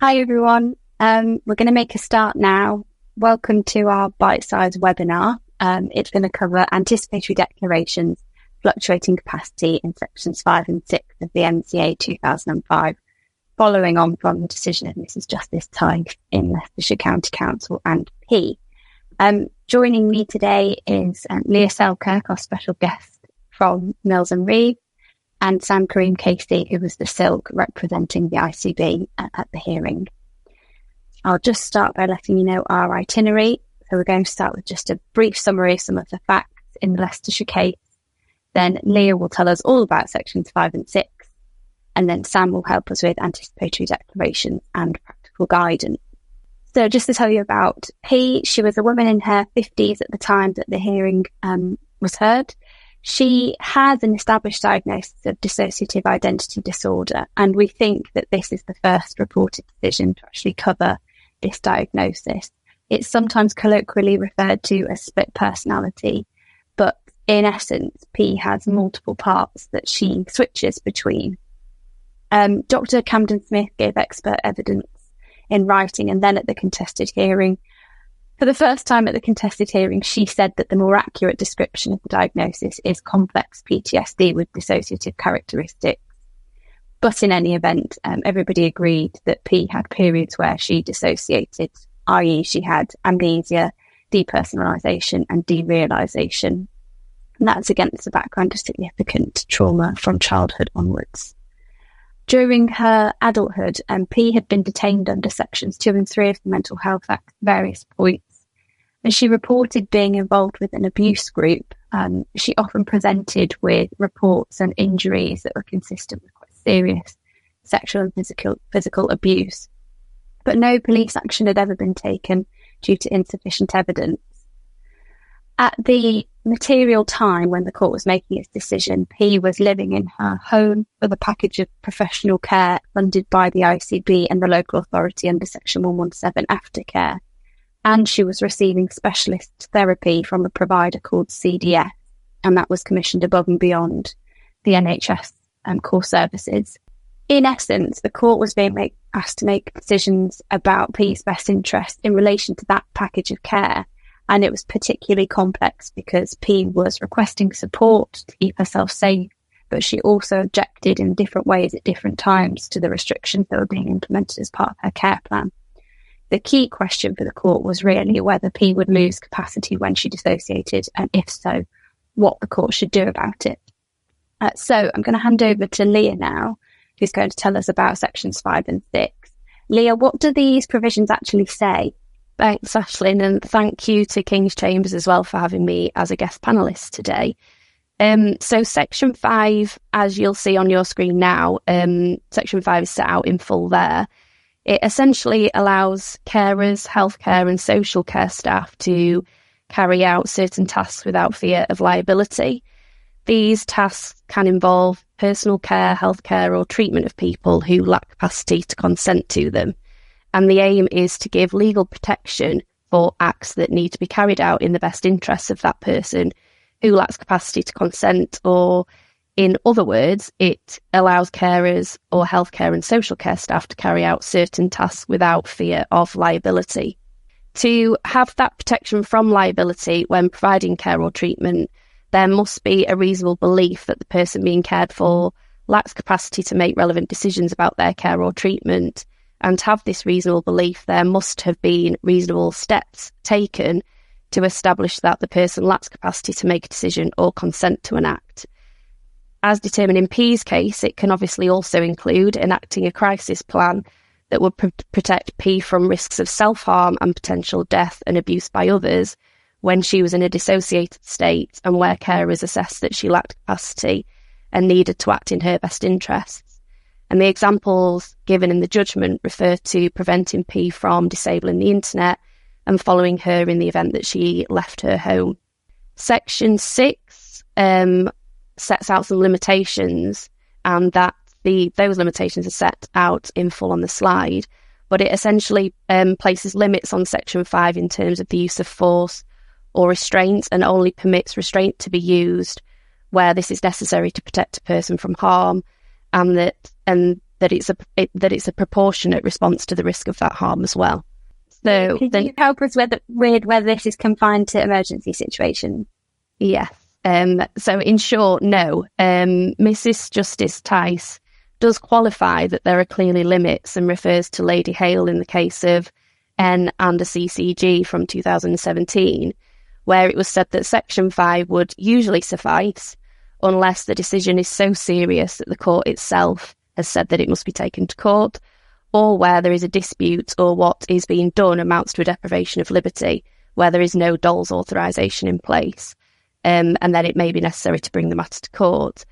Hi everyone, we're going to make a start now. Welcome to our bite-sized webinar. It's going to cover anticipatory declarations, fluctuating capacity in sections 5 and 6 of the MCA 2005, following on from the decision of Mrs Justice Tighe in Leicestershire County Council and P. Joining me today is Leah Selkirk, our special guest from Mills and Reeve, and Karim Casey, who was the Silk representing the ICB at the hearing. I'll just start by letting you know our itinerary. So we're going to start with just a brief summary of some of the facts in the Leicestershire case. Then Leah will tell us all about sections 5 and 6. And then Sam will help us with anticipatory declarations and practical guidance. So just to tell you about P, she was a woman in her 50s at the time that the hearing was heard. She has an established diagnosis of dissociative identity disorder, and we think that this is the first reported decision to actually cover this diagnosis. It's sometimes colloquially referred to as split personality, but in essence, P has multiple parts that she switches between. Dr. Camden Smith gave expert evidence in writing and then at the contested hearing. For the first time at the contested hearing, she said that the more accurate description of the diagnosis is complex PTSD with dissociative characteristics. But in any event, everybody agreed that P had periods where she dissociated, i.e. she had amnesia, depersonalisation and derealisation. And that's against the background of significant trauma from childhood onwards. During her adulthood, P had been detained under sections 2 and 3 of the Mental Health Act at various points. And she reported being involved with an abuse group. She often presented with reports and injuries that were consistent with quite serious sexual and physical abuse. But no police action had ever been taken due to insufficient evidence. At the material time when the court was making its decision, P was living in her home with a package of professional care funded by the ICB and the local authority under Section 117 Aftercare. And she was receiving specialist therapy from a provider called CDF, and that was commissioned above and beyond the NHS core services. In essence, the court was being asked to make decisions about P's best interest in relation to that package of care. And it was particularly complex because P was requesting support to keep herself safe, but she also objected in different ways at different times to the restrictions that were being implemented as part of her care plan. The key question for the court was really whether P would lose capacity when she dissociated, and if so, what the court should do about it. So I'm going to hand over to Leah now, who's going to tell us about sections 5 and 6. Leah, what do these provisions actually say? Thanks, Ashlyn, and thank you to King's Chambers as well for having me as a guest panellist today. So Section 5, as you'll see on your screen now, Section 5 is set out in full there. It essentially allows carers, healthcare and social care staff to carry out certain tasks without fear of liability. These tasks can involve personal care, healthcare or treatment of people who lack capacity to consent to them. And the aim is to give legal protection for acts that need to be carried out in the best interests of that person who lacks capacity to consent, or in other words, it allows carers or healthcare and social care staff to carry out certain tasks without fear of liability. To have that protection from liability when providing care or treatment, there must be a reasonable belief that the person being cared for lacks capacity to make relevant decisions about their care or treatment. And to have this reasonable belief, there must have been reasonable steps taken to establish that the person lacks capacity to make a decision or consent to an act. As determined in P's case, it can obviously also include enacting a crisis plan that would protect P from risks of self-harm and potential death and abuse by others when she was in a dissociated state and where carers assessed that she lacked capacity and needed to act in her best interests. And the examples given in the judgment refer to preventing P from disabling the internet and following her in the event that she left her home. Section 6 sets out some limitations, and that those limitations are set out in full on the slide, but it essentially places limits on Section 5 in terms of the use of force or restraint, and only permits restraint to be used where this is necessary to protect a person from harm, and the that it's a proportionate response to the risk of that harm as well. So can you help us with whether this is confined to emergency situations? Yes. So in short, no. Mrs. Justice Tice does qualify that there are clearly limits and refers to Lady Hale in the case of N and a CCG from 2017, where it was said that Section 5 would usually suffice unless the decision is so serious that the court itself has said that it must be taken to court, or where there is a dispute or what is being done amounts to a deprivation of liberty, where there is no dole's authorisation in place, and then it may be necessary to bring the matter to court.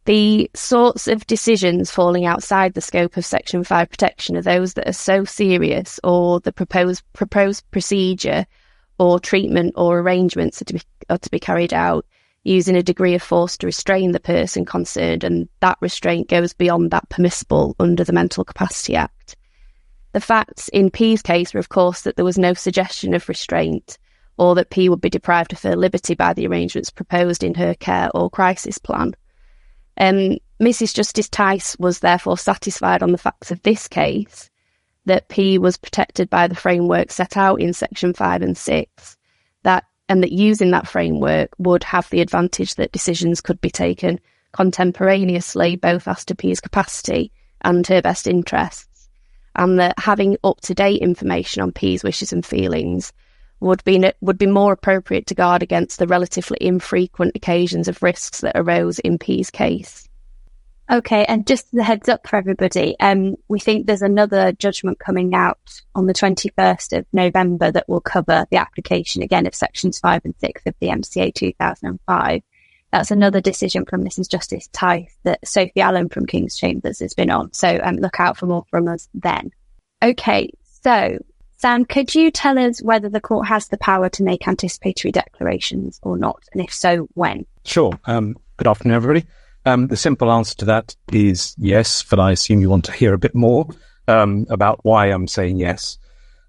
The sorts of decisions falling outside the scope of Section 5 protection are those that are so serious, or the proposed procedure or treatment or arrangements are to be carried out using a degree of force to restrain the person concerned, and that restraint goes beyond that permissible under the Mental Capacity Act. The facts in P's case were, of course, that there was no suggestion of restraint, or that P would be deprived of her liberty by the arrangements proposed in her care or crisis plan. Mrs. Justice Tice was therefore satisfied on the facts of this case that P was protected by the framework set out in Section 5 and 6, and that using that framework would have the advantage that decisions could be taken contemporaneously, both as to P's capacity and her best interests, and that having up-to-date information on P's wishes and feelings would be more appropriate to guard against the relatively infrequent occasions of risks that arose in P's case. Okay, and just as a heads up for everybody, we think there's another judgment coming out on the 21st of November that will cover the application again of Sections 5 and 6 of the MCA 2005. That's another decision from Mrs. Justice Tice that Sophie Allen from King's Chambers has been on, so look out for more from us then. Okay, so Sam, could you tell us whether the court has the power to make anticipatory declarations or not, and if so, when? Sure. Good afternoon, everybody. The simple answer to that is yes, but I assume you want to hear a bit more about why I'm saying yes.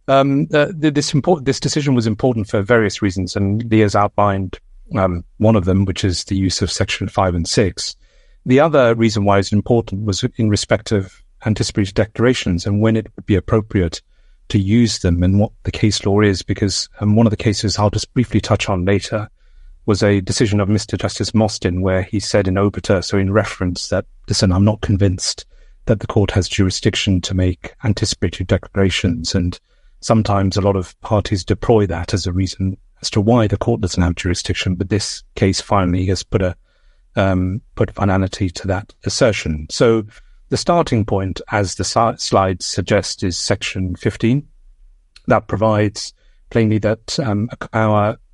This decision was important for various reasons, and Leah's outlined one of them, which is the use of Section 5 and 6. The other reason why it's important was in respect of anticipatory declarations and when it would be appropriate to use them and what the case law is, because one of the cases I'll just briefly touch on later was a decision of Mr. Justice Mostyn, where he said in obiter, so in reference, that, listen, I'm not convinced that the court has jurisdiction to make anticipatory declarations. And sometimes a lot of parties deploy that as a reason as to why the court doesn't have jurisdiction. But this case finally has put finality to that assertion. So the starting point, as the slides suggest, is Section 15. That provides plainly that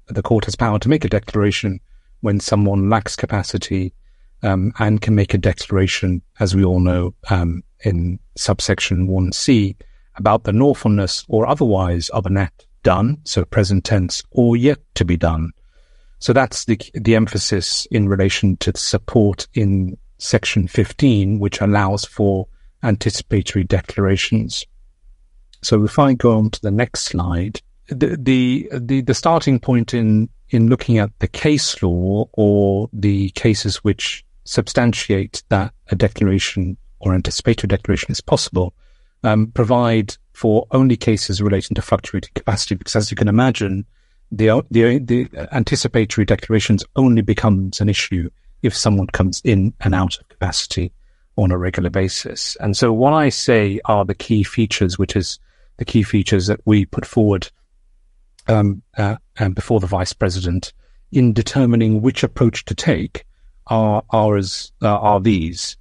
the court has power to make a declaration when someone lacks capacity, and can make a declaration, as we all know, in subsection 1C, about the lawfulness or otherwise of an act done, so present tense, or yet to be done. So that's the emphasis in relation to the support in Section 15, which allows for anticipatory declarations. So if I go on to the next slide, the starting point in looking at the case law or the cases which substantiate that a declaration or anticipatory declaration is possible, provide for only cases relating to fluctuating capacity, because as you can imagine, the anticipatory declarations only becomes an issue if someone comes in and out of capacity on a regular basis. And so what I say are the key features, which is the key features that we put forward and before the Vice President in determining which approach to take are these.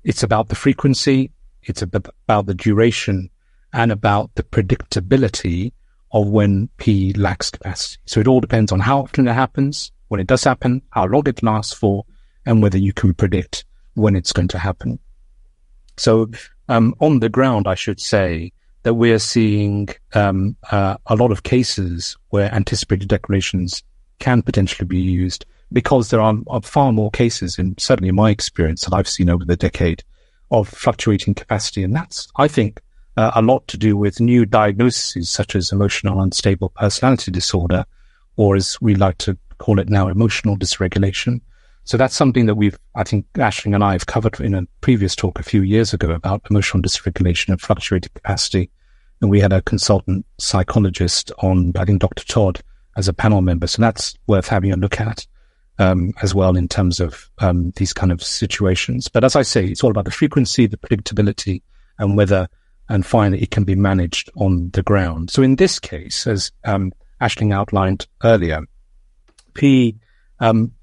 It's about the frequency, it's about the duration, and about the predictability of when P lacks capacity. So it all depends on how often it happens, when it does happen, how long it lasts for, and whether you can predict when it's going to happen. So on the ground, I should say that we're seeing a lot of cases where anticipated declarations can potentially be used, because there are far more cases, and certainly in my experience that I've seen over the decade, of fluctuating capacity. And that's, I think, a lot to do with new diagnoses such as emotional unstable personality disorder, or as we like to call it now, emotional dysregulation. So that's something that I think Aisling and I have covered in a previous talk a few years ago about emotional dysregulation and fluctuating capacity. And we had a consultant psychologist on, I think, Dr. Todd as a panel member. So that's worth having a look at as well in terms of these kind of situations. But as I say, it's all about the frequency, the predictability, and finally, it can be managed on the ground. So in this case, as Aisling outlined earlier, P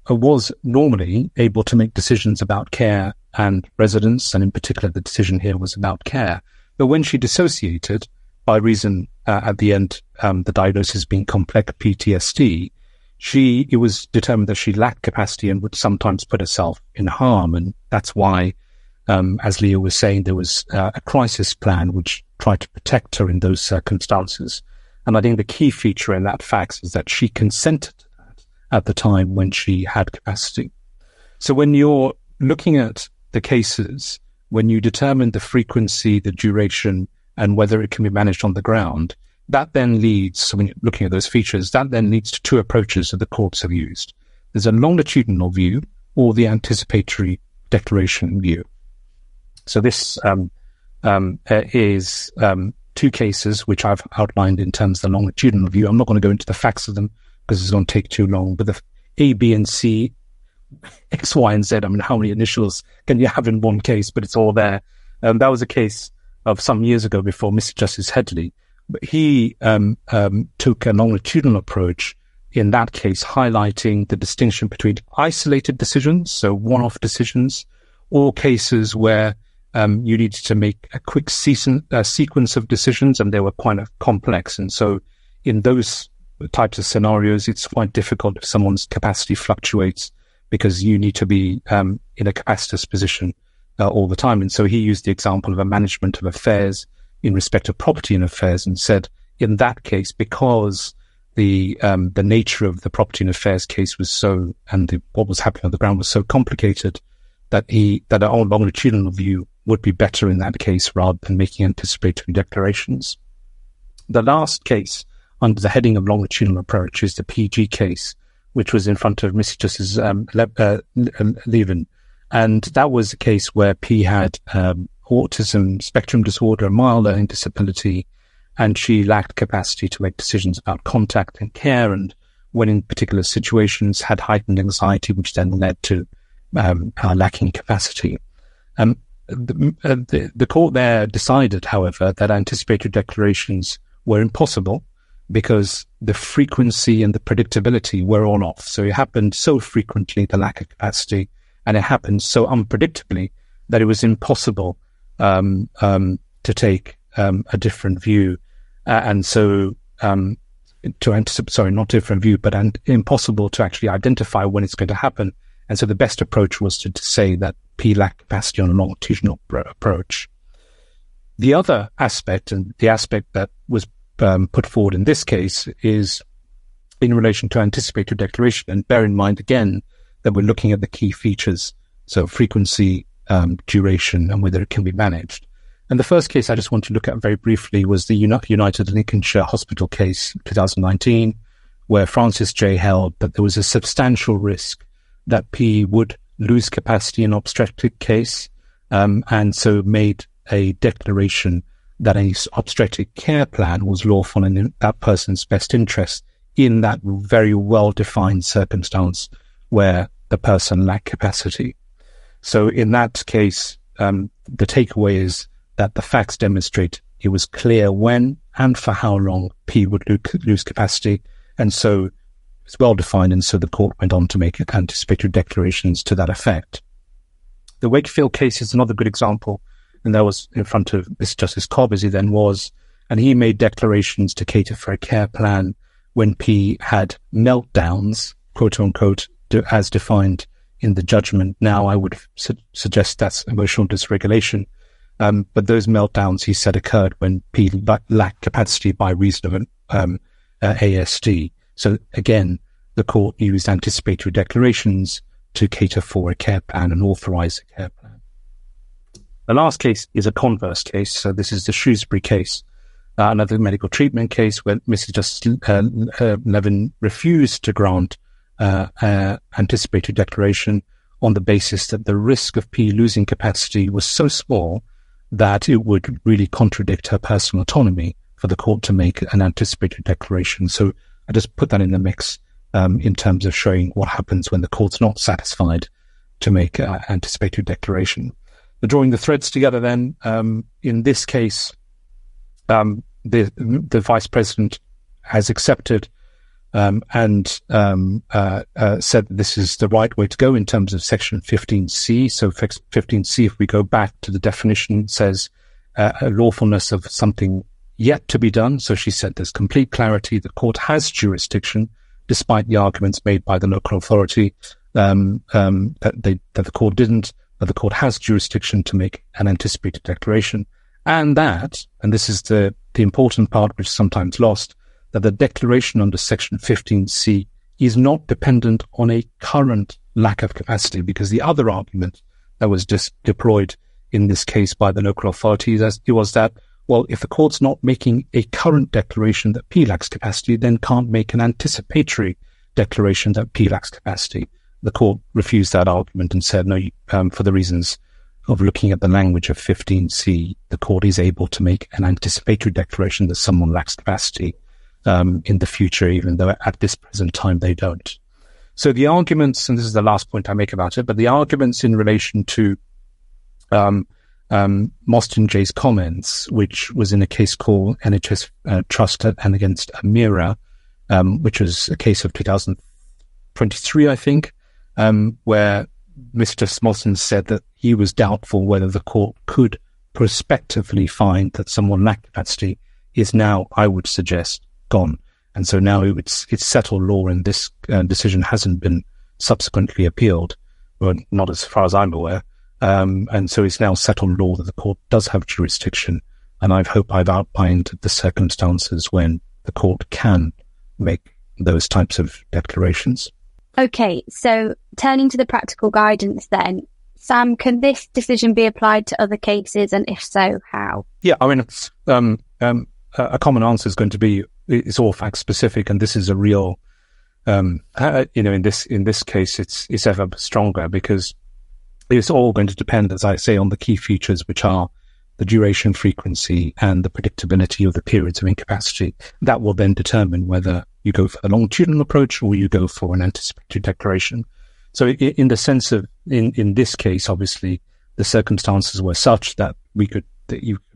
was normally able to make decisions about care and residence, and in particular, the decision here was about care. But when she dissociated, by reason at the end, the diagnosis being complex PTSD, it was determined that she lacked capacity and would sometimes put herself in harm. And that's why, as Leah was saying, there was a crisis plan which tried to protect her in those circumstances. And I think the key feature in that fact is that she consented to that at the time when she had capacity. So when you're looking at the cases, when you determine the frequency, the duration, and whether it can be managed on the ground, that then leads, so when you're looking at those features, that then leads to two approaches that the courts have used. There's a longitudinal view or the anticipatory declaration view. So this is two cases which I've outlined in terms of the longitudinal view. I'm not going to go into the facts of them because it's going to take too long, but the A, B, and C, X, Y, and Z, I mean, how many initials can you have in one case? But it's all there. That was a case of some years ago before Mr. Justice Headley. But he took a longitudinal approach in that case, highlighting the distinction between isolated decisions, so one-off decisions, or cases where you needed to make a quick sequence of decisions, and they were quite complex. And so in those types of scenarios, it's quite difficult if someone's capacity fluctuates because you need to be in a capacitous position all the time. And so he used the example of a management of affairs in respect of property and affairs and said, in that case, because the nature of the property and affairs case was so, and what was happening on the ground was so complicated, that our longitudinal view would be better in that case rather than making anticipatory declarations. The last case under the heading of longitudinal approach is the PG case, which was in front of Mr. Justice Levin. And that was a case where P had autism spectrum disorder, a mild learning disability, and she lacked capacity to make decisions about contact and care, and when in particular situations had heightened anxiety, which then led to lacking capacity. The court there decided, however, that anticipatory declarations were impossible because the frequency and the predictability were all off. So it happened so frequently, the lack of capacity, and it happened so unpredictably that it was impossible to take a different view. And so to anticipate, sorry, not different view, but impossible to actually identify when it's going to happen. And so the best approach was to say that P lacked capacity on a longitudinal approach. The other aspect, and the aspect that was put forward in this case, is in relation to anticipatory declaration. And bear in mind, again, that we're looking at the key features, so frequency, duration, and whether it can be managed. And the first case I just want to look at very briefly was the United Lincolnshire Hospital case, 2019, where Francis J. held that there was a substantial risk that P would lose capacity in an obstetric case, and so made a declaration that an obstetric care plan was lawful and in that person's best interest in that very well-defined circumstance where the person lacked capacity. So in that case, the takeaway is that the facts demonstrate it was clear when and for how long P would lose capacity, and so it's well defined, and so the court went on to make anticipatory declarations to that effect. The Wakefield case is another good example, and that was in front of Mr. Justice Cobb, as he then was, and he made declarations to cater for a care plan when P had meltdowns, quote unquote, as defined in the judgment. Now I would suggest that's emotional dysregulation, but those meltdowns, he said, occurred when P lacked capacity by reason of ASD. So again, the court used anticipatory declarations to cater for a care plan and authorize a care plan. The last case is a converse case. So this is the Shrewsbury case, another medical treatment case where Mr. Justice Levin refused to grant anticipatory declaration on the basis that the risk of P losing capacity was so small that it would really contradict her personal autonomy for the court to make an anticipatory declaration. So I just put that in the mix in terms of showing what happens when the court's not satisfied to make an anticipatory declaration. But drawing the threads together then, in this case, the Vice President has accepted and said this is the right way to go in terms of Section 15C. So 15C, if we go back to the definition, says a lawfulness of something yet to be done. So she said there's complete clarity. The court has jurisdiction, despite the arguments made by the local authority that the court didn't, but the court has jurisdiction to make an anticipated declaration. And this is the important part which is sometimes lost, that the declaration under Section 15C is not dependent on a current lack of capacity, because the other argument that was just deployed in this case by the local authorities was that, well, if the court's not making a current declaration that P lacks capacity, then can't make an anticipatory declaration that P lacks capacity. The court refused that argument and said, no, for the reasons of looking at the language of 15C, the court is able to make an anticipatory declaration that someone lacks capacity in the future, even though at this present time they don't. So the arguments, and this is the last point I make about it, but the arguments in relation to Mostyn J's comments, which was in a case called NHS Trust and against Amira, which was a case of 2023, I think, where Mr. Smolson said that he was doubtful whether the court could prospectively find that someone lacked capacity, is now, I would suggest, gone. And so now it's settled law, and this decision hasn't been subsequently appealed, well, not as far as I'm aware. And so it's now settled law that the court does have jurisdiction. And I hope I've outlined the circumstances when the court can make those types of declarations. Okay, so turning to the practical guidance then, Sam, can this decision be applied to other cases, and if so, how? Yeah, I mean, it's, a common answer is going to be it's all fact specific, and this is a real, in this case, it's ever stronger, because it's all going to depend, as I say, on the key features, which are the duration, frequency, and the predictability of the periods of incapacity. That will then determine whether you go for the longitudinal approach or you go for an anticipatory declaration. So in the sense of, in this case, obviously, the circumstances were such that you could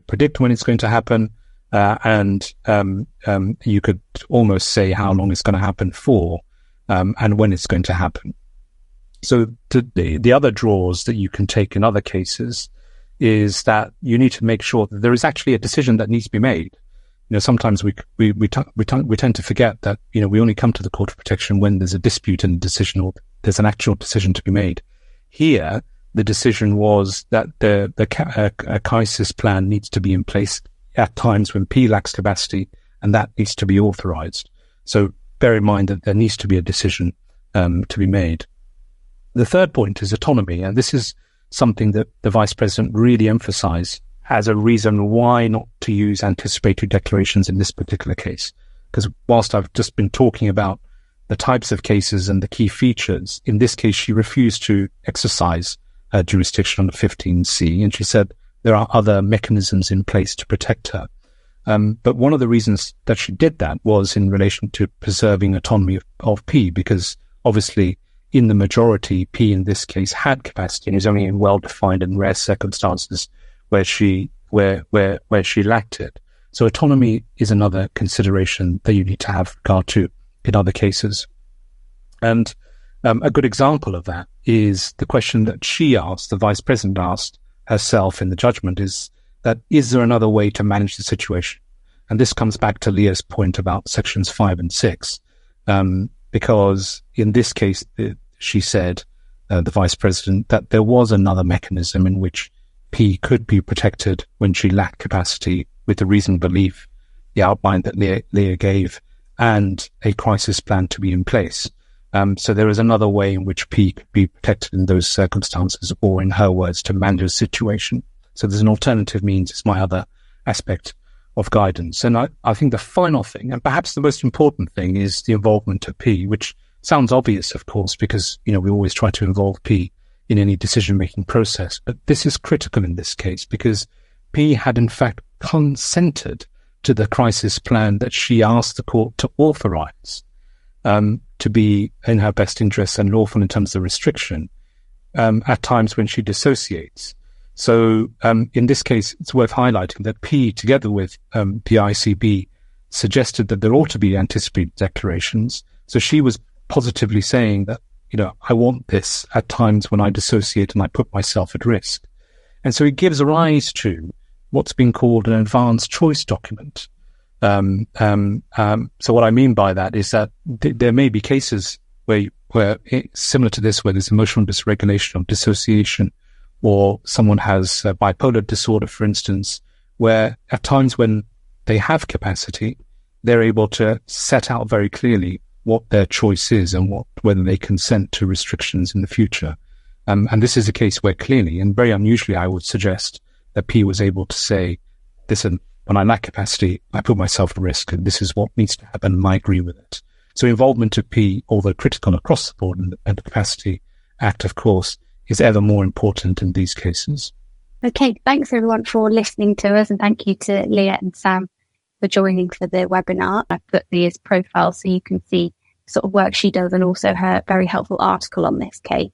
predict when it's going to happen, and you could almost say how long it's going to happen for, and when it's going to happen. So the other draws that you can take in other cases is that you need to make sure that there is actually a decision that needs to be made. You know, sometimes we tend to forget that, you know, we only come to the Court of Protection when there's a dispute and a decision, or there's an actual decision to be made. Here, the decision was that a crisis plan needs to be in place at times when P lacks capacity, and that needs to be authorized. So bear in mind that there needs to be a decision to be made. The third point is autonomy, and this is something that the Vice President really emphasized as a reason why not to use anticipatory declarations in this particular case. Because whilst I've just been talking about the types of cases and the key features, in this case, she refused to exercise her jurisdiction under 15C, and she said there are other mechanisms in place to protect her. But one of the reasons that she did that was in relation to preserving autonomy of P, because obviously in the majority, P in this case had capacity, and is only in well-defined and rare circumstances where she lacked it. So autonomy is another consideration that you need to have regard to in other cases. And a good example of that is the question that she asked, the Vice President asked herself in the judgment, is there another way to manage the situation? And this comes back to Leah's point about sections 5 and 6, because in this case, she said, the Vice President, that there was another mechanism in which P could be protected when she lacked capacity, with the reasoned belief, the outline that Leah gave, and a crisis plan to be in place. So there is another way in which P could be protected in those circumstances, or in her words, to manage the situation. So there's an alternative means. It's my other aspect of guidance. And I think the final thing, and perhaps the most important thing, is the involvement of P, which Sounds obvious, of course, because, we always try to involve P in any decision-making process. But this is critical in this case because P had in fact consented to the crisis plan that she asked the court to authorize to be in her best interest and lawful in terms of restriction at times when she dissociates. So in this case, it's worth highlighting that P, together with the ICB, suggested that there ought to be anticipatory declarations. So she was positively saying that, I want this at times when I dissociate and I put myself at risk. And so it gives rise to what's been called an advanced choice document. So what I mean by that is that there may be cases where similar to this, where there's emotional dysregulation or dissociation, or someone has bipolar disorder, for instance, where at times when they have capacity, they're able to set out very clearly what their choice is and whether they consent to restrictions in the future. And this is a case where clearly, and very unusually, I would suggest that P was able to say, listen, when I lack capacity, I put myself at risk, and this is what needs to happen, and I agree with it. So involvement of P, although critical across the board, and the Capacity Act, of course, is ever more important in these cases. Okay, thanks everyone for listening to us, and thank you to Leah and Sam for joining for the webinar. I've put Leah's profile so you can see the sort of work she does and also her very helpful article on this case.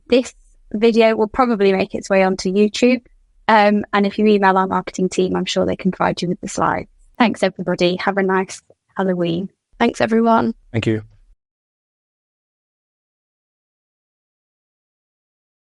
This video will probably make its way onto YouTube. And if you email our marketing team, I'm sure they can provide you with the slides. Thanks, everybody. Have a nice Halloween. Thanks, everyone. Thank you.